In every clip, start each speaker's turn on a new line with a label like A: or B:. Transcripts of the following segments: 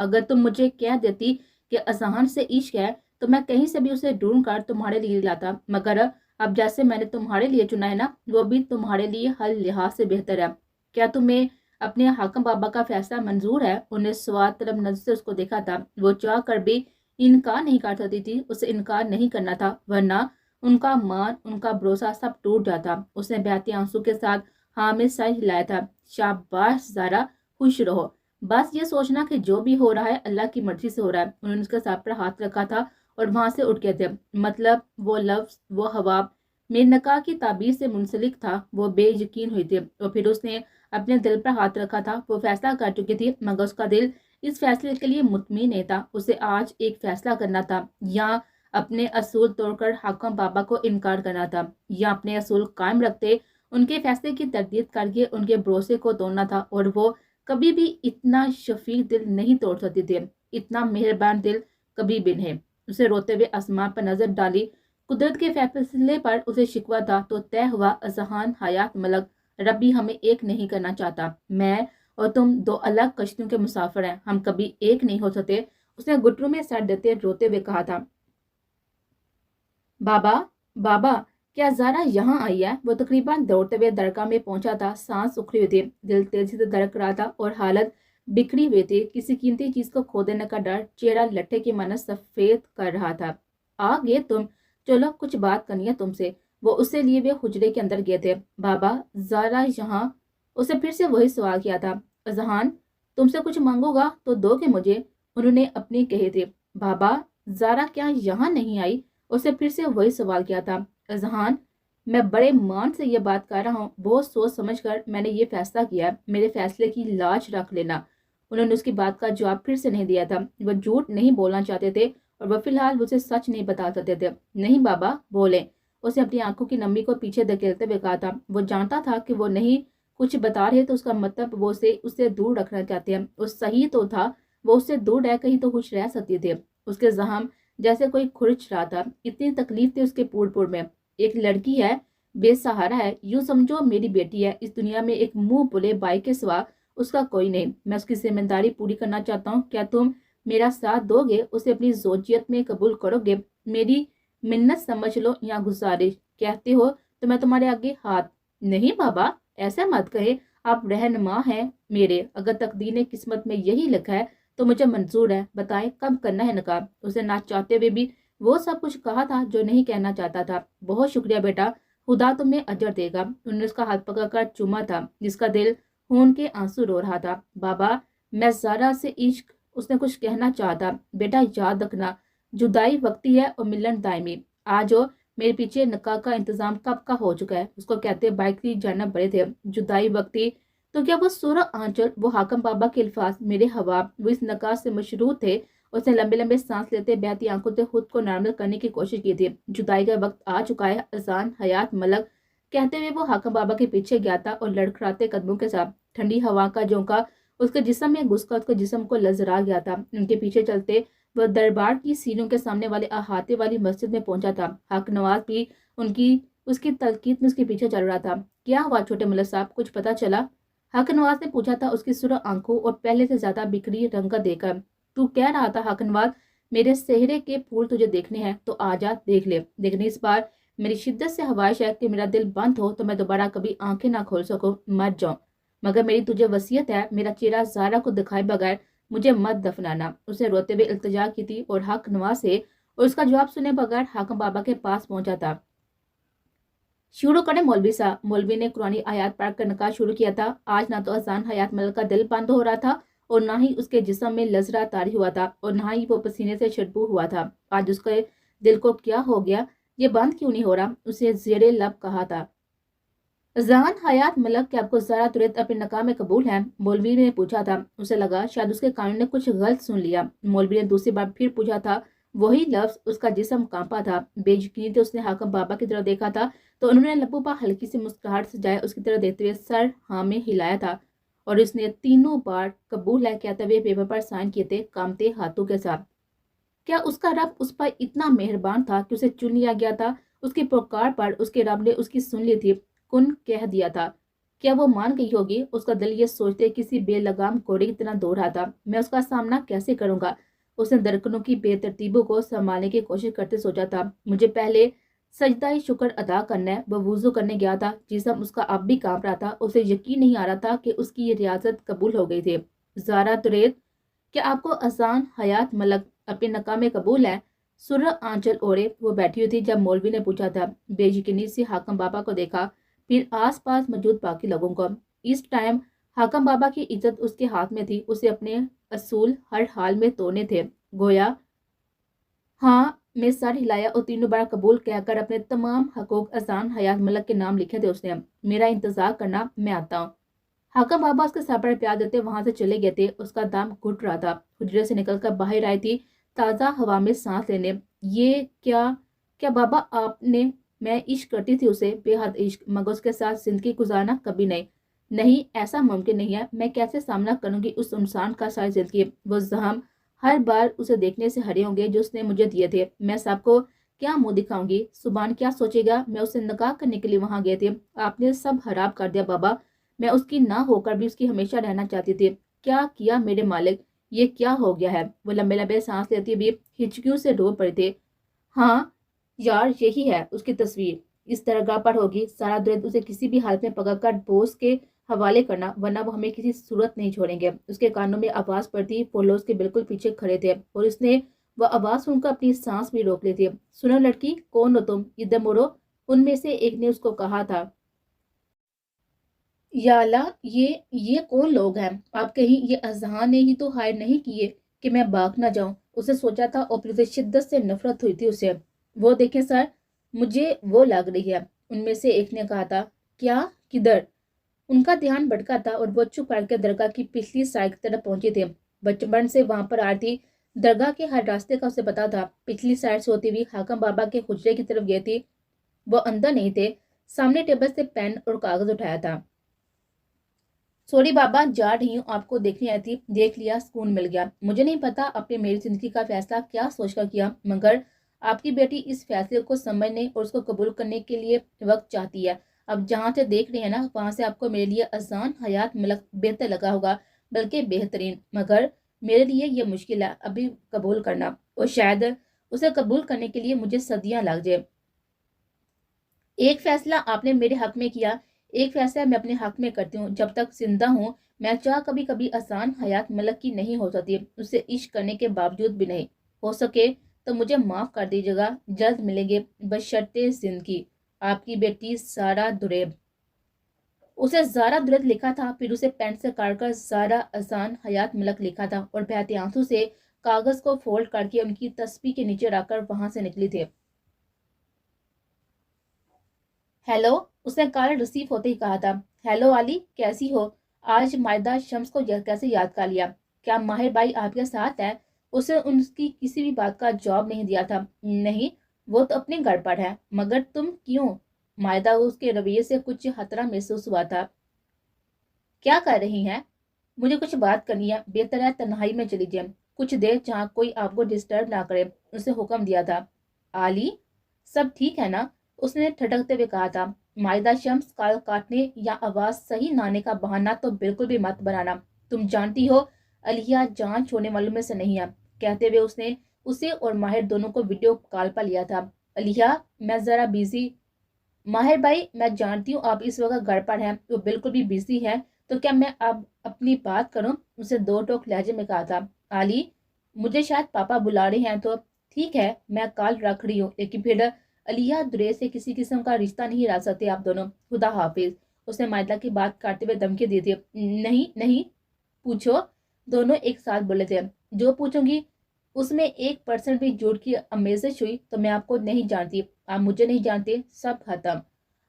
A: اگر تم مجھے کہہ دیتی کہ اذہان سے عشق ہے تو میں کہیں سے بھی اسے ڈھونڈ کر تمہارے لیے لاتا، مگر اب جیسے میں نے تمہارے لیے چنا ہے نا، وہ بھی تمہارے لیے ہر لحاظ سے بہتر ہے۔ کیا تمہیں اپنے حاکم بابا کا فیصلہ منظور ہے؟ انہوں نے سوال طلب نظر سے اس کو دیکھا تھا۔ وہ چاہ کر بھی انکار نہیں کر سکتی تھی، اسے انکار نہیں کرنا تھا، ورنہ ان کا مان، ان کا بھروسہ سب ٹوٹ جاتا۔ اس نے بہتے آنسو کے ساتھ ہاں میں سر ہلایا تھا۔ شاباش زارا، خوش رہو، بس یہ سوچنا کہ جو بھی ہو رہا ہے اللہ کی مرضی سے ہو رہا ہے۔ انہوں نے اس کے ساتھ پر ہاتھ رکھا تھا اور وہاں سے اٹھ گئے تھے۔ مطلب وہ لفظ، وہ حواب میرے نکاح کی تعبیر سے منسلک تھا۔ وہ بے یقین ہوئی تھی اور پھر اس نے اپنے دل پر ہاتھ رکھا تھا۔ وہ فیصلہ کر چکی تھی، مگر اس کا دل اس فیصلے کے لیے مطمئن نہیں تھا۔ اسے آج ایک فیصلہ کرنا تھا، یا اپنے اصول توڑ کر حاکم بابا کو انکار کرنا تھا، یا اپنے اصول قائم رکھتے ان کے فیصلے کی تردید کر کے ان کے بھروسے کو توڑنا تھا۔ اور وہ کبھی بھی اتنا شفیق دل نہیں توڑ سکتی تھی، اتنا مہربان دل کبھی بھی نہیں۔ اسے روتے ہوئے آسمان پر نظر ڈالی۔ قدرت کے فیصلے پر اسے شکوہ تھا تو طے ہوا، اذہان حیات ملک، ربی ہمیں ایک نہیں کرنا چاہتا۔ میں اور تم دو الگ کشتیوں کے مسافر ہیں، ہم کبھی ایک نہیں ہو سکتے۔ اس نے گھٹنوں میں سر دیتے روتے ہوئے کہا تھا، بابا بابا کیا زارا یہاں آئی ہے؟ وہ تقریباً دوڑتے ہوئے درگاہ میں پہنچا تھا، سانس اکھڑی ہوئی تھی، دل تیزی سے دھڑک رہا تھا اور حالت بکھری ہوئی تھی۔ کسی قیمتی چیز کو کھو دینے کا ڈر چہرہ لٹھے کی مانند سفید کر رہا تھا۔ آ گئے تم، چلو کچھ بات کرنی ہے تم سے۔ وہ اسے لیے ہوئے حجرے کے اندر گئے تھے۔ بابا زارا یہاں؟ اسے پھر سے وہی سوال کیا تھا۔ اذہان تم سے کچھ مانگو گا تو دو گے مجھے، انہوں نے اپنی کہے تھے۔ بابا زارا کیا یہاں نہیں آئی؟ اسے پھر سے وہی سوال کیا تھا۔ اذہان میں بڑے مان سے یہ بات کر رہا ہوں، بہت سوچ سمجھ کر میں نے یہ فیصلہ کیا ہے، میرے فیصلے کی لاج رکھ لینا۔ انہوں نے اس کی بات کا جواب پھر سے نہیں دیا تھا۔ وہ جھوٹ نہیں بولنا چاہتے تھے اور وہ فی الحال اسے سچ نہیں بتا سکتے تھے۔ نہیں بابا بولیں، اسے اپنی آنکھوں کی نمی کو پیچھے دھکیلتے ہوئے کہا تھا۔ وہ جانتا تھا کہ وہ نہیں کچھ بتا رہے تو اس کا مطلب وہ اسے دور رکھنا چاہتے ہیں۔ اس صحیح تو تھا، وہ اس سے دور رہ کہیں تو خوش رہ سکتی تھے۔ اس کے زخم جیسے کوئی کھرچ رہا تھا، اتنی تکلیف تھی اس کے پور پور میں۔ ایک لڑکی ہے، بے سہارا ہے، یوں سمجھو میری بیٹی ہے، اس دنیا میں ایک منہ بلے بائی کے سوا اس کا کوئی نہیں۔ میں اس کی ذمہ داری پوری کرنا چاہتا ہوں، کیا تم میرا ساتھ دو گے؟ اسے اپنی زوجیت میں قبول کرو گے؟ میری منت سمجھ لو یا گزارش، کہتے ہو تو میں تمہارے آگے ہاتھ۔ نہیں بابا ایسا مت کہے، آپ رہنما ہیں میرے، اگر تقدیر نے قسمت میں یہی لکھا ہے تو مجھے منظور ہے، بتائیں کب کرنا ہے نکاح؟ اسے نہ چاہتے ہوئے بھی وہ سب کچھ کہا تھا جو نہیں کہنا چاہتا تھا۔ بہت شکریہ بیٹا، خدا تمہیں اجر دے گا۔ انہوں نے اس کا ہاتھ پکڑ کر چوما تھا جس کا دل خون کے آنسو رو رہا تھا۔ بابا میں زارا سے عشق، اس نے کچھ کہنا چاہتا۔ بیٹا یاد رکھنا، جدائی وقتی ہے اور ملن دائمی۔ آج ہو میرے پیچھے نکاح کا انتظام کب کا ہو چکا ہے۔ اس کو کہتے بائک کی جانب بڑھے تھے۔ جدائی وقتی تو کیا وہ سورہ آنچل، وہ حاکم بابا کے الفاظ، میرے حواب، وہ اس نکاح سے مشروط تھے؟ اس نے لمبے لمبے سانس لیتے بہتی آنکھوں سے خود کو نارمل کرنے کی کوشش کی تھی۔ جدائی کا وقت آ چکا ہے، اذان حیات ملک، کہتے ہوئے وہ حاکم بابا کے پیچھے گیا تھا اور لڑکھڑاتے قدموں کے ساتھ ٹھنڈی ہوا کا جھونکا اس کے جسم میں گھس کر اس کے جسم کو لرزا گیا تھا۔ ان کے پیچھے چلتے وہ دربار کی سیڑھیوں کے سامنے والے احاطے والی مسجد میں پہنچا تھا۔ حق نواز بھی اس کی تلقین میں اس کے پیچھے چل رہا تھا۔ کیا ہوا چھوٹے ملک صاحب، کچھ پتا چلا؟ حق نواز نے پوچھا تھا اس کی سرخ آنکھوں اور پہلے سے زیادہ بکھری رنگت دے کر۔ تو کہہ رہا تھا حق نواز، میرے سہرے کے پھول تجھے دیکھنے ہیں تو آ جا دیکھ لے، لیکن اس بار میری شدت سے خواہش ہے کہ میرا دل بند ہو تو میں دوبارہ کبھی آنکھیں نہ کھول سکوں، مر جاؤں، مگر میری تجھے وصیت ہے، میرا چہرہ زارا کو دکھائے بغیر مجھے مت دفنانا۔ اسے روتے ہوئے التجا کی تھی اور حق نواز سے اور اس کا جواب سنے بغیر حاکم بابا کے پاس پہنچا تھا۔ شروع کریں مولوی صاحب۔ مولوی نے قرآنی آیات پڑھ کر نکاح شروع کیا تھا۔ آج نہ تو اذان حیات ملک کا دل بند ہو رہا تھا اور نہ ہی اس کے جسم میں لرزہ طاری ہوا تھا اور نہ ہی وہ پسینے سے شٹبو ہوا تھا۔ آج اس کے دل کو کیا ہو گیا، یہ بند کیوں نہیں ہو رہا؟ اسے زیر لب کہا تھا۔ اذان حیات ملک، کیا آپ کو زارا ترت اپنے نکاح میں قبول ہے؟ مولوی نے پوچھا تھا۔ اسے لگا شاید اس کے کانوں نے کچھ غلط سن لیا۔ مولوی نے دوسری بار پھر پوچھا تھا، وہی لفظ، اس کا جسم کانپا تھا، بے یقینی سے اس نے حاکم بابا کی طرف دیکھا تھا تو انہوں نے لبوں پر ہلکی سی مسکراہٹ سجائے اس کی طرف دیکھتے ہوئے سر ہاں میں ہلایا تھا اور اس نے تینوں بار قبول ہے کہتے ہوئے پیپر پر سائن کیے تھے کامتے ہاتھوں کے ساتھ۔ کیا اس کا رب اس پر اتنا مہربان تھا کہ اسے چن لیا گیا تھا؟ اس کی پکار پر اس کے رب نے اس کی سن لی تھی، کن کہہ دیا تھا۔ کیا وہ مان گئی ہوگی؟ اس کا دل یہ سوچتے کسی بے لگام گھوڑے کی طرح دوڑ رہا تھا۔ میں اس کا سامنا کیسے کروں گا؟ اس نے درکنوں کی بے ترتیبوں کو سنبھالنے کی کوشش کرتے سوچا تھا۔ مجھے پہلے سجدہ شکر ادا کرنا ہے۔ وہ وضو کرنے گیا تھا، جسم اس کا اب بھی کانپ رہا تھا۔ اسے یقین نہیں آ رہا تھا کہ اس کی یہ ریاضت قبول ہو گئی تھی۔ زارا دریت، کیا آپ کو اذان حیات ملک اپنے نکاح میں قبول ہے؟ سرہ آنچل اوڑے وہ بیٹھی ہوئی تھی جب مولوی نے پوچھا تھا۔ بے یقینی سے حاکم بابا کو دیکھا، پھر آس پاس موجود باقی لوگوں کو۔ اس ٹائم حاکم بابا کی عزت اس کے ہاتھ میں تھی۔ اسے اپنے اصول ہر حال میں توڑنے تھے۔ گویا ہاں میں سر ہلایا اور تینوں بار قبول کہہ کر اپنے تمام حقوق اذان حیات ملک کے نام لکھے تھے اس نے۔ میرا انتظار کرنا، میں آتا ہوں۔ حاکم بابا اس کے سر پر پیار دیتے وہاں سے چلے گئے تھے۔ اس کا دم گھٹ رہا تھا۔ حجرے سے نکل کر باہر آئی تھی تازہ ہوا میں سانس لینے۔ یہ کیا بابا آپ نے؟ میں عشق کرتی تھی اسے، بے حد عشق، مگر اس کے ساتھ زندگی گزارنا کبھی نہیں۔ نہیں، ایسا ممکن نہیں ہے۔ میں کیسے سامنا کروں گی اس انسان کا ساری زندگی؟ وہ زخم ہر بار اسے دیکھنے سے ہرے ہوں گے جو اس نے مجھے دیے تھے۔ میں سب کو کیا منہ دکھاؤں گی؟ سبحان کیا سوچے گا؟ میں اسے نکاح کرنے کے لیے وہاں گئے تھے، آپ نے سب خراب کر دیا بابا۔ میں اس کی نہ ہو کر بھی اس کی ہمیشہ رہنا چاہتی تھی۔ کیا کیا میرے مالک؟ یہ کیا ہو گیا ہے؟ وہ لمبے لمبے سانس لیتی بھی ہچکیوں سے رو پڑی تھی۔ ہاں یار، یہی ہے اس کی تصویر، اس درگاہ پر ہوگی۔ سارا درد اسے کسی بھی حالت میں پکڑ کر بوس کے حوالے کرنا، ورنہ وہ ہمیں کسی صورت نہیں چھوڑیں گے۔ اس کے کانوں میں آواز پڑتی، وہ لوگ اس کے بالکل پیچھے کھڑے تھے اور اس نے وہ آواز سن کر اپنی سانس بھی روک لی تھی۔ سنو لڑکی، کون ہو تم؟ ادھر مڑو، ان میں سے ایک نے اس کو کہا تھا۔ یا اللہ، یہ کون لوگ ہیں؟ آپ کہیں یہ اذہان نے ہی تو ہائر نہیں کیے کہ میں بھاگ نہ جاؤں؟ اسے سوچا تھا اور پھر شدت سے نفرت ہوئی تھی اسے۔ وہ دیکھیں سر، مجھے وہ لگ رہی ہے، ان میں سے ایک نے کہا تھا۔ کیا؟ کدھر؟ ان کا دھیان بھٹکا تھا اور وہ چپ کر کے درگاہ کی پچھلی سائڈ کی طرف پہنچے تھے۔ بچپن سے وہاں پر آ تھی، درگاہ کے ہر راستے کا اسے پتا تھا۔ پچھلی سائڈ سے ہوتی ہوئی حاکم بابا کے حجرے کی طرف گئی تھی۔ وہ اندر نہیں تھے، سامنے ٹیبل سے پین اور کاغذ اٹھایا تھا۔ سوری بابا، جا رہی ہوں، آپ کو دیکھنے آئی تھی، دیکھ لیا، سکون مل گیا۔ مجھے نہیں پتا آپ نے میری زندگی کا فیصلہ کیا سوچ کر کیا، مگر آپ کی بیٹی اس فیصلے کو سمجھنے اور اس کو قبول کرنے کے لیے وقت چاہتی ہے۔ اب جہاں سے دیکھ رہے ہیں نا، وہاں سے آپ کو میرے لیے اذان حیات ملک بہتر لگا ہوگا، بلکہ بہترین، مگر میرے لیے یہ مشکل ہے ابھی قبول کرنا، اور شاید اسے قبول کرنے کے لیے مجھے صدیاں لگ جائے۔ ایک فیصلہ آپ نے میرے حق میں کیا، ایک فیصلہ میں اپنے حق میں کرتی ہوں۔ جب تک زندہ ہوں میں چاہ کبھی کبھی اذان حیات ملک کی نہیں ہو سکتی، اسے عشق کرنے کے باوجود بھی نہیں ہو سکے تو مجھے معاف کر دیجیے گا، جلد ملیں گے، بشرطِ زندگی، آپ کی بیٹی زارا دریب۔ اسے زارا دریب لکھا تھا، پھر اسے پین سے کاٹ کر زارا اذان حیات ملک لکھا تھا، اور بہتے آنسو سے کاغذ کو فولڈ کر کے ان کی تسبیح کے نیچے رکھ کر وہاں سے نکلی تھی۔ ہیلو، اس نے کال ریسیو ہوتے ہی کہا تھا۔ ہیلو علی، کیسی ہو؟ آج مائدہ شمس کو کیسے یاد کر لیا؟ کیا ماہر بھائی آپ کے ساتھ ہے؟ اسے ان کی کسی بھی بات کا جواب نہیں دیا تھا۔ نہیں، وہ تو اپنے گھر پر ہے، مگر تم کیوں؟ مائدہ اس کے رویے سے کچھ خطرہ محسوس ہوا تھا۔ کیا کر رہی ہیں؟ مجھے کچھ بات کرنی ہے، بہتر ہے تنہائی میں چلی جائیں، کچھ دیر جہاں کوئی آپ کو ڈسٹرب نہ کرے، اسے حکم دیا تھا۔ علی، سب ٹھیک ہے نا؟ اس نے ٹھٹکتے ہوئے کہا تھا۔ مائدہ شمس، کال کاٹنے یا آواز صحیح نہ آنے کا بہانہ تو بالکل بھی مت بنانا، تم جانتی ہو علیہ جان چھوڑنے والوں میں سے نہیں ہے، کہتے ہوئے اس نے اسے اور ماہر دونوں کو ویڈیو کال پر لیا تھا۔ علیہ، میں ذرا بیزی۔ ماہر بھائی، میں جانتی ہوں آپ اس وقت گھر پر ہیں، وہ بالکل بھی بیزی ہے، تو کیا میں اب اپنی بات کروں؟ اسے دو ٹوک لہجے میں کہا تھا۔ علی، مجھے شاید پاپا بلا رہے ہیں تو ٹھیک ہے، میں کال رکھ رہی ہوں، لیکن پھر علیہ دریب سے کسی قسم کا رشتہ نہیں رکھ سکتے آپ دونوں، خدا حافظ۔ اس نے مائدہ کی بات کاٹتے ہوئے دھمکی دی تھی۔ نہیں، پوچھو، دونوں ایک ساتھ بولے تھے۔ جو پوچھوں گی اس میں 1% بھی جھوٹ کی آمیزش ہوئی تو میں آپ کو نہیں جانتی، آپ مجھے نہیں جانتے، سب ختم۔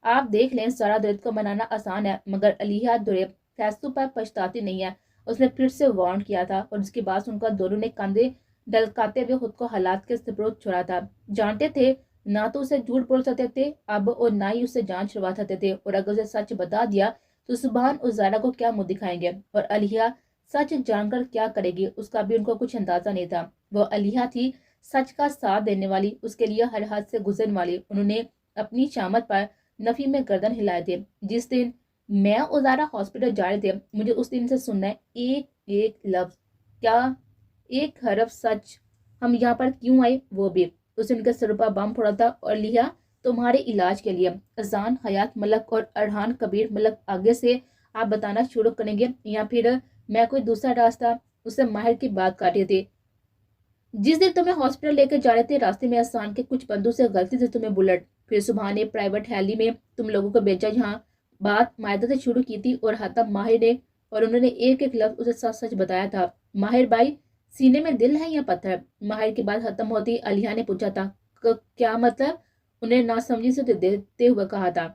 A: آپ دیکھ لیں، سارا دریب کو منانا آسان ہے، مگر علیہ دریب فیصلوں پر پچھتاتی نہیں ہے، اس نے پھر سے وارن کیا تھا، اور اس کے بعد ان کا دونوں نے کاندھے ڈلکاتے ہوئے خود کو حالات کے سپرد چھوڑا تھا۔ جانتے تھے نہ تو اسے جھوٹ بول سکتے تھے اب، اور نہ ہی اسے جان چھڑوا سکتے تھے، اور اگر اسے سچ بتا دیا تو سبحان اور زارا کو کیا منہ دکھائیں گے، اور علیہ سچ جان کر کیا کرے گی، اس کا بھی ان کو کچھ اندازہ نہیں تھا۔ وہ علیہ تھی، سچ کا ساتھ دینے والی، اس کے لیے ہر حد سے گزرنے والی۔ انہوں نے اپنی شامت پر نفی میں گردن ہلائے تھے۔ جس دن میں اور زارا ہاسپٹل جا رہے تھے. مجھے اس دن سے سننا ہے ایک ایک لفظ. کیا ایک حرف سچ. ہم یہاں پر کیوں آئے وہ بھی. اس نے ان کے سر پر بم پھوڑا تھا اور لیا تمہارے علاج کے لیے. اذان حیات ملک اور ارحان کبیر ملک آگے سے آپ بتانا شروع کریں گے یا پھر میں کوئی دوسرا راستہ. اسے ماہر کی بات کاٹی تھی. جس دن تمہیں ہاسپٹل لے کے جا رہے تھے راستے میں احسان کے کچھ بندوں سے غلطی سے تمہیں بلٹ پھر صبح نے پرائیویٹ ہیلی میں تم لوگوں کو بیچا جہاں بات معاہدہ سے شروع کی تھی اور حتب ماہر نے اور انہوں نے ایک ایک لفظ اسے سچ سچ بتایا تھا. ماہر بھائی سینے میں دل ہے یا پتھر. ماہر کی بات ختم ہوتی علیہ نے پوچھا تھا کیا مطلب. انہیں ناسمجھی سے دیتے ہوئے کہا تھا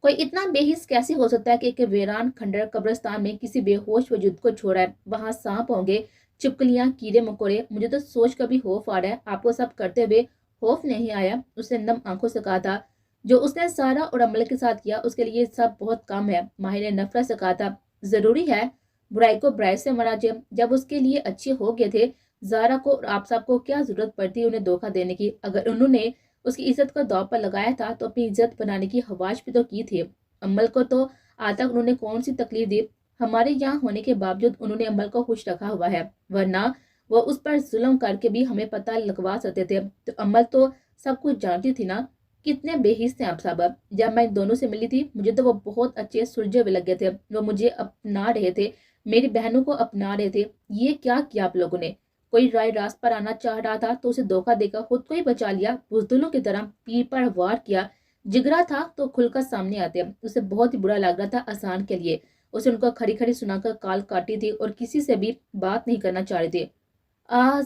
A: کوئی اتنا بے حس کیسے ہو سکتا ہے کہ ایک ویران کھنڈر قبرستان میں کسی بے ہوش وجود کو چھوڑا ہے. وہاں سانپ ہوں گے چپکلیاں کیڑے مکوڑے. مجھے تو سوچ کر بھی خوف آ رہا ہے. آپ کو سب کرتے ہوئے خوف نہیں آیا. اس نے نم آنکھوں سے کہا تھا جو اس نے سارا اور عمل کے ساتھ کیا اس کے لیے سب بہت کم ہے. ماہر نے نفرت سے کہا تھا ضروری ہے برائی کو برائی سے مرا جب اس کے لیے اچھے ہو گئے تھے. زارا کو اور آپ سب کو کیا ضرورت پڑتی انہیں دھوکہ دینے کی. اگر انہوں نے اس کی عزت کو داؤ پر لگایا تھا تو اپنی عزت بنانے کی خواہش بھی تو کی تھی. عمل کو تو آج تک انہوں نے کون سی تکلیف دی. ہمارے یہاں ہونے کے باوجود انہوں نے عمل کو خوش رکھا ہوا ہے ورنہ وہ اس پر ظلم کر کے بھی ہمیں پتہ لگوا سکتے تھے. تو عمل تو سب کچھ جانتی تھی نا. کتنے بے حس تھے آپ سب. جب میں ان دونوں سے ملی تھی مجھے تو وہ بہت اچھے سلجھے ہوئے لگے تھے. وہ مجھے اپنا رہے تھے میری بہنوں کو اپنا رہے تھے. یہ کیا کیا آپ لوگوں نے. کوئی رائے راست پر آنا چاہ رہا تھا تو اسے دھوکہ دے کر خود کو ہی بچا لیا. بزدلوں کی طرح پیر پر وار کیا. جگرا تھا تو کھل کر سامنے آتے. اسے بہت ہی برا لگ رہا تھا اذان کے لیے. اسے ان کو کھڑی کھڑی سنا کر کال کاٹی تھی اور کسی سے بھی بات نہیں کرنا چاہ رہی تھی.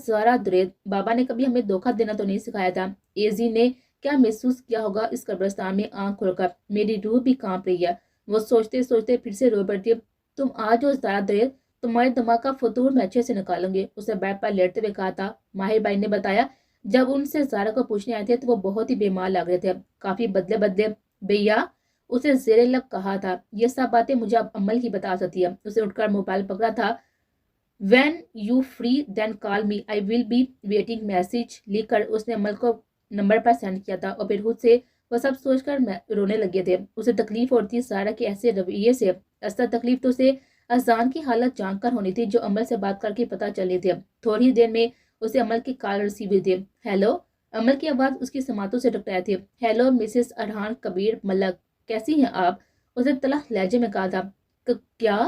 A: زارا درید بابا نے کبھی ہمیں دھوکہ دینا تو نہیں سکھایا تھا. ایزی نے کیا محسوس کیا ہوگا اس قبرستان میں آنکھ کھول کر. میری روح بھی کانپ رہی ہے. وہ سوچتے سوچتے پھر سے رو پڑتی. تم آج ہو زارا درید تمہارے دماغ کا فطور میں اچھے سے نکالوں گے. اسے بیڈ پر لیٹتے ہوئے کہا تھا. ماہر بھائی نے بتایا جب ان سے زارا کو پوچھنے آئے تھے تو وہ بہت ہی بیمار لگ رہے تھے. کافی بدلے بدلے. بھیا اسے زیر لب کہا تھا یہ سب باتیں مجھے اب عمل ہی بتا سکتی ہے. اسے اٹھ کر موبائل پکڑا تھا. When you free then call me I will be waiting message لکھ کر اس نے عمل کو نمبر پر سینڈ کیا تھا اور پھر خود سے وہ سب سوچ کر رونے لگے تھے. اسے تکلیف ہوتی زارا کے ایسے رویے سے. اصل تکلیف تو اسے اذان کی حالت جان کر ہونی تھی جو عمل سے بات کر کے پتہ چلی تھی. تھوڑی دیر میں اسے عمل کی کال ریسیو ہوئی تھی. ہیلو. عمل کی آواز اس کی سماعتوں سے ٹکرائی تھی. ہیلو مسز ارحان کبیر ملک کیسی ہیں آپ. اسے تلخ لہجے میں کہا تھا. کیا.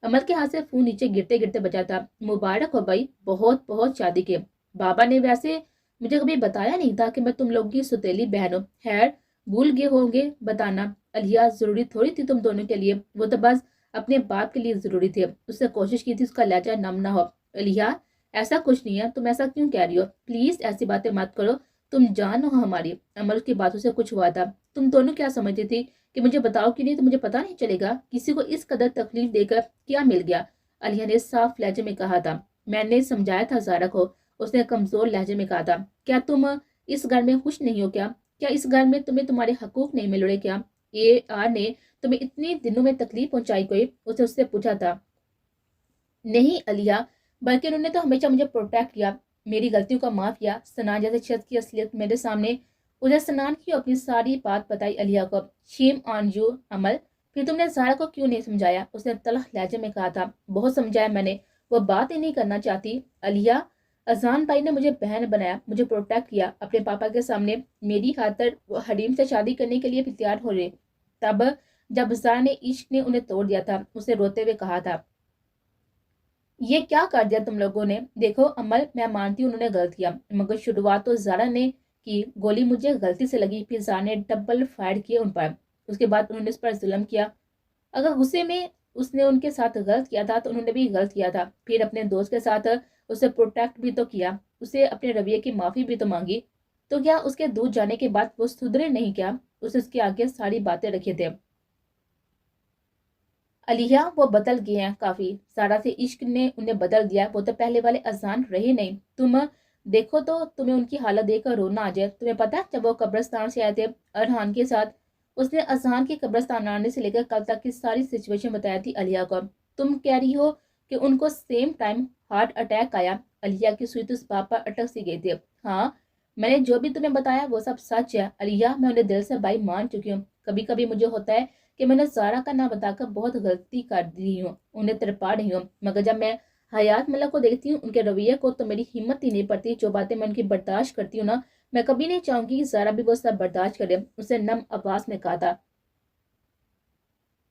A: عمل کے ہاتھ سے فون نیچے گرتے گرتے بجا تھا. مبارک ہو بھائی بہت بہت شادی کے. بابا نے ویسے مجھے کبھی بتایا نہیں تھا کہ میں تم لوگوں کی ستیلی بہن ہوں. خیر بھول گئے ہوں گے بتانا. علیہ ضروری تھوڑی تھی تم دونوں کے لیے. وہ تو بس اپنے باپ کے لیے ضروری تھے. اس سے کوشش کی تھی اس کا لہجہ نم نہ ہو. علیہ ایسا کچھ نہیں ہے. تم ایسا کیوں کہہ رہی ہو. پلیز ایسی باتیں مت کرو. تم جان ہو ہماری. عمل کی باتوں سے کچھ ہوا تھا. تم دونوں کیا سمجھتی تھی کہ مجھے بتاؤ کہ نہیں تو مجھے پتہ نہیں چلے گا. کسی کو اس قدر تکلیف دے کر کیا مل گیا. علیہ نے صاف لہجے میں کہا تھا. میں نے سمجھایا تھا زارا کو. اس نے کمزور لہجے میں کہا تھا. کیا تم اس گھر میں خوش نہیں ہو کیا. کیا اس گھر میں تمہیں تمہارے حقوق نہیں مل رہے کیا. اے آر نے تمہیں اتنے دنوں میں تکلیف پہنچائی کوئی. اس سے پوچھا تھا. نہیں علیہ بلکہ انہوں نے تو ہمیشہ مجھے پروٹیکٹ کیا میری غلطیوں کا معاف کیا. سنان جیسے شخص کی اصلیت میرے سامنے. اسے سنان کی اپنی ساری بات بتائی علیہ کو. شیم آن یو عمل. پھر تم نے زارا کو کیوں نہیں سمجھایا. اس نے تلخ لہجے میں کہا تھا. بہت سمجھایا میں نے. وہ بات ہی نہیں کرنا چاہتی. علیہ اذان بھائی نے مجھے بہن بنایا مجھے پروٹیکٹ کیا اپنے پاپا کے سامنے. میری خاطر وہ حریم سے شادی کرنے کے لیے بھی تیار ہو رہے. تب جب زارا نے عشق نے انہیں توڑ دیا تھا. اسے روتے ہوئے کہا تھا یہ کیا کر دیا تم لوگوں نے. دیکھو عمل میں مانتی ہوں انہوں نے غلط کیا مگر شروعات تو زارا نے کی. گولی مجھے غلطی سے لگی. پھر زارا نے ڈبل فائر کیے ان پر. اس کے بعد انہوں نے اس پر ظلم کیا. اگر غصے میں اس نے ان کے ساتھ غلط کیا تھا تو انہوں نے بھی غلط کیا تھا. پھر اپنے دوست کے ساتھ اسے پروٹیکٹ بھی تو کیا. اسے اپنے رویے کی معافی بھی تو مانگی. تو کیا اس کے دور جانے کے بعد وہ سدھرے نہیں کیا. اسے اس کے آگے ساری باتیں رکھے تھے. علیہ وہ بدل گئے ہیں کافی. زارا سے عشق نے انہیں بدل دیا. وہ تو پہلے والے اذان رہے نہیں. تم دیکھو تو تمہیں ان کی حالت دیکھ کر رونا آ جائے. تمہیں پتا جب وہ قبرستان سے آئے تھے ارحان کے ساتھ اس نے اذان کے قبرستان آنے سے لے کر کل تک کی ساری سچویشن بتائی تھی علیہ کو. تم کہہ رہی ہو کہ ان کو سیم ٹائم ہارٹ اٹیک آیا. علیہ کی سوئی تو اس بات پر اٹک سی گئی تھی. ہاں میں نے جو بھی تمہیں بتایا وہ سب سچ ہے علیہ. میں انہیں دل سے بھائی مان چکی ہوں. کبھی کبھی مجھے ہوتا ہے کہ میں نے زارا کا نام بتا کر بہت غلطی کر دی ہوں، انہیں تڑپا رہی ہوں، مگر جب میں حیات ملک کو دیکھتی ہوں، ان کے رویے کو، تو میری ہمت ہی نہیں پڑتی۔ جو باتیں میں ان کی برداشت کرتی ہوں نا، میں کبھی نہیں چاہوں گی کہ زارا بھی وہ سب برداشت کرے۔ اسے نم آواز میں کہا تھا،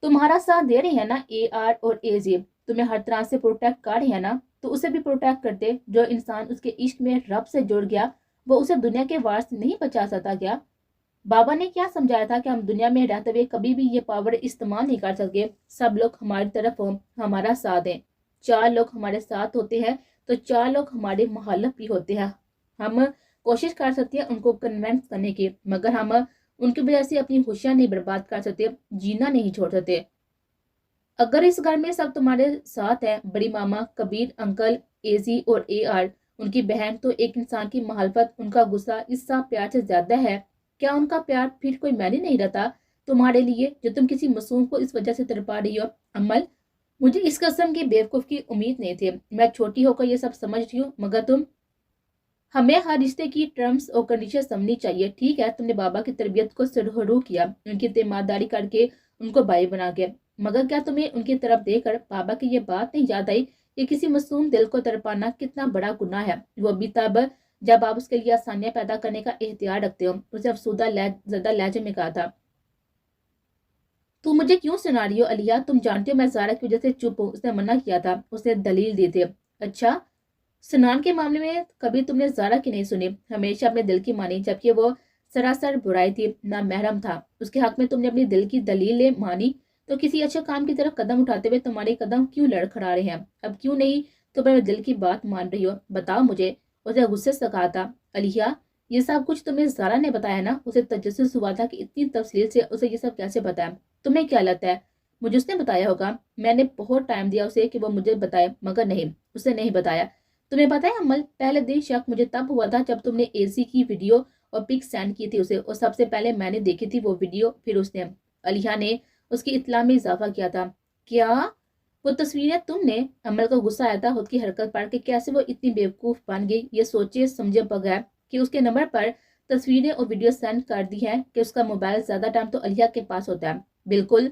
A: تمہارا ساتھ دے رہے ہیں نا اے آر اور اے جی، تمہیں ہر طرح سے پروٹیکٹ کر رہے ہیں نا، تو اسے بھی پروٹیکٹ کرتے۔ جو انسان اس کے عشق میں رب سے جڑ گیا، وہ اسے دنیا کے وار سے نہیں بچا سکتا کیا؟ بابا نے کیا سمجھایا تھا کہ ہم دنیا میں رہتے ہوئے کبھی بھی یہ پاور استعمال نہیں کر سکتے؟ سب لوگ ہماری طرف ہوں، ہمارا ساتھ دیں۔ 4 لوگ ہمارے ساتھ ہوتے ہیں تو 4 لوگ ہمارے مخالف بھی ہوتے ہیں۔ ہم کوشش کر سکتے ہیں ان کو کنونس کرنے کی، مگر ہم ان کی وجہ سے اپنی خوشیاں نہیں برباد کر سکتے، جینا نہیں چھوڑ سکتے۔ اگر اس گھر میں سب تمہارے ساتھ ہیں، بڑی ماما، کبیر انکل، اے زی اور اے آر، ان کی بہن، تو ایک انسان کی مخالفت، ان کا غصہ اس سا پیار سے زیادہ ہے؟ کیا ان کا پیار پھر کوئی معنی نہیں رہتا تمہارے لیے، جو تم کسی معصوم کو اس وجہ سے تڑپا رہی ہو؟ عمل، مجھے اس قسم کی بیوقوف کی امید نہیں تھی۔ میں چھوٹی ہو کر یہ سب سمجھ رہی ہوں، مگر تم، ہمیں ہر رشتے کی ٹرمز اور کنڈیشن سمجھنی چاہیے۔ ٹھیک ہے، تم نے بابا کی تربیت کو سرخرو کیا، ان کی تیمارداری کر کے، ان کو بھائی بنا کے، مگر کیا تمہیں ان کی طرف دے کر بابا کی یہ بات نہیں یاد آئی کہ کسی معصوم دل کو تڑپانا کتنا بڑا گناہ ہے؟ وہ بھی تب جب آپ اس کے لیے آسانیاں پیدا کرنے کا اختیار رکھتے ہو۔ اسے افسردہ زدہ لہجے میں کہا تھا، تو مجھے کیوں سنا رہی ہو علیہ؟ تم جانتے ہو میں زارا کی وجہ سے چپ ہوں، اس نے منع کیا تھا، اس نے دلیل دی تھی۔ اچھا، سنان کے معاملے میں کبھی تم نے زارا کی نہیں سنی، ہمیشہ اپنے دل کی مانی، جبکہ وہ سراسر برائی تھی، نہ محرم تھا اس کے حق میں۔ تم نے اپنی دل کی دلیلیں مانی، تو کسی اچھے کام کی طرف قدم اٹھاتے ہوئے تمہارے قدم کیوں لڑکھڑا رہے ہیں؟ اب کیوں نہیں تم اپنے دل کی بات مان رہی ہو؟ بتاؤ مجھے، اسے غصے سے کہا تھا۔ علیہ، یہ سب کچھ تمہیں زارا نے بتایا نا؟ اسے تجسس ہوا تھا کہ اتنی تفصیل سے اسے یہ سب کیسے بتایا۔ تمہیں کیا لگتا ہے مجھے اس نے بتایا ہوگا؟ میں نے بہت ٹائم دیا اسے کہ وہ مجھے بتائے، مگر نہیں، اسے نہیں بتایا۔ تمہیں پتہ ہے عمل، پہلے دن شک مجھے تب ہوا تھا جب تم نے اے سی کی ویڈیو اور پک سینڈ کی تھی اسے، اور سب سے پہلے میں نے دیکھی تھی وہ ویڈیو، پھر اس نے، علیہ نے اس کی اطلاع میں اضافہ کیا تھا۔ کیا وہ تصویریں تم نے؟ عمل کو غصہ آیا تھا خود کی حرکت پڑھ کے، کیسے وہ اتنی بیوقوف بن گئی یہ سوچے سمجھے بغیر کہ اس کے نمبر پر تصویریں اور ویڈیو سینڈ کر دی ہیں کہ اس کا موبائل زیادہ ٹائم تو علیہ کے پاس ہوتا ہے۔ بالکل،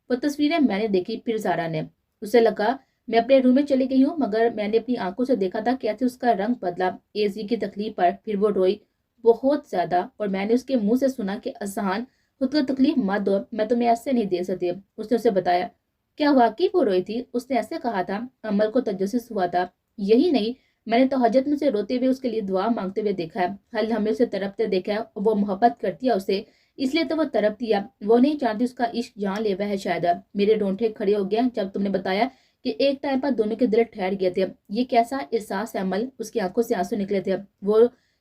A: وہ تصویریں میں نے دیکھی، پھر زارا نے، اسے لگا میں اپنے روم میں چلی گئی ہوں، مگر میں نے اپنی آنکھوں سے دیکھا تھا کیسے اس کا رنگ بدلا اے زی کی تکلیف پر، پھر وہ روئی بہت زیادہ، اور میں نے اس کے منہ سے سنا کہ اذہان خود کو تکلیف مت دو، میں تمہیں ایسے نہیں دے سکتی۔ اس نے اسے بتایا، کیا واقعی وہ روئی تھی؟ اس نے ایسے کہا تھا۔ عمل کو تجسس ہوا تھا، یہی نہیں، میں نے تہجد میں سے روتے ہوئے اس کے لیے دعا مانگتے ہوئے دیکھا ہے، حل ہمیں اسے تڑپتے دیکھا ہے، اور وہ محبت کرتی ہے اسے، اس لیے تو وہ تڑپتی ہے، وہ نہیں جانتی اس کا عشق جان لیوا ہے شاید۔ میرے رونٹے کھڑے ہو گئے جب تم نے بتایا کہ ایک ٹائم پر دونوں کے دل ٹھہر گئے تھے۔ یہ کیسا احساس ہے عمل؟ اس کی آنکھوں سے آنسو نکلے تھے۔ وہ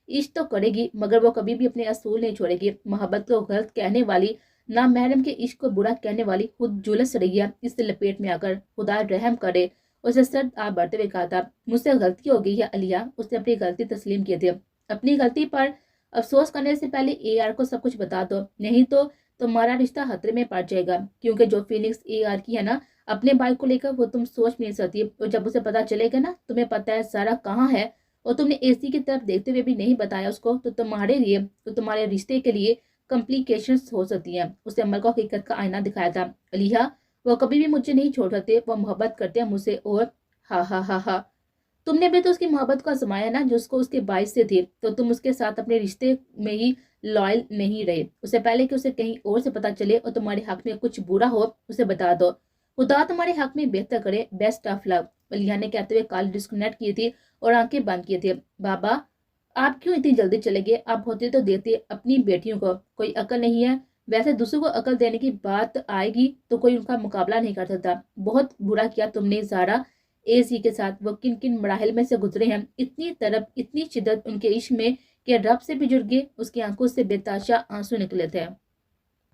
A: عشق تو کرے گی، مگر وہ کبھی بھی اپنے اصول نہیں چھوڑے گی۔ محبت کو غلط کہنے والی، نامحرم کے عشق کو برا کہنے والی خود جلس رہی ہے اس سے لپیٹ میں آ کر۔ خدا رحم کرے، اسے سرد آ بڑھتے ہوئے کہا تھا۔ مجھ سے غلطی ہو گئی ہے علیہ، اس نے اپنی غلطی تسلیم کی تھی۔ اپنی غلطی پر افسوس کرنے سے پہلے اے آر کو سب کچھ بتا دو، نہیں تو تمہارا رشتہ خطرے میں پڑ جائے گا، کیونکہ جو فیلنگز اے آر کی ہے نا اپنے بھائی کو لے کر، وہ تم سوچ نہیں سکتی۔ اور جب اسے پتا چلے گا نا تمہیں پتا ہے زارا کہاں ہے، اور تم نے اے سی کی طرف دیکھتے ہوئے بھی نہیں بتایا اس کو، تو تمہارے لیے، تو تمہارے رشتے کے لیے کمپلیکیشنز ہو سکتی ہیں۔ اس نے عمل کو حقیقت کا آئینہ دکھایا تھا۔ علیہ، وہ کبھی بھی مجھے نہیں چھوڑ سکتے، وہ محبت کرتے ہیں مجھ سے، اور ہا ہا ہا ہا، تم نے بھی تو اس کی محبت کو آزمایا نا، جو اس کو اس کے باعث سے تھی، تو تم اس کے ساتھ اپنے رشتے میں ہی لائل نہیں رہے۔ اسے پہلے کہ اسے کہیں اور سے پتا چلے اور تمہارے حق میں کچھ برا ہو، اسے بتا دو۔ خدا تمہارے حق میں بہتر کرے، بیسٹ آف لک، علیہ نے کہتے ہوئے کال ڈسکنیکٹ کی تھی اور آنکھیں بند کی تھی۔ بابا، آپ کیوں اتنی جلدی چلے گئے؟ آپ ہوتے تو دیتے اپنی بیٹیوں کو، کوئی عقل نہیں ہے؟ ویسے دوسروں کو عقل دینے کی بات آئے گی تو کوئی ان کا مقابلہ نہیں کر سکتا۔ بہت برا کیا تم نے زارا اے سی کے ساتھ، وہ کن کن مراحل میں سے گزرے ہیں، اتنی طرف، اتنی شدت ان کے عشق میں کہ رب سے بھی جڑ گئے۔ اس کی آنکھوں سے بے تحاشا آنسو نکلے تھے۔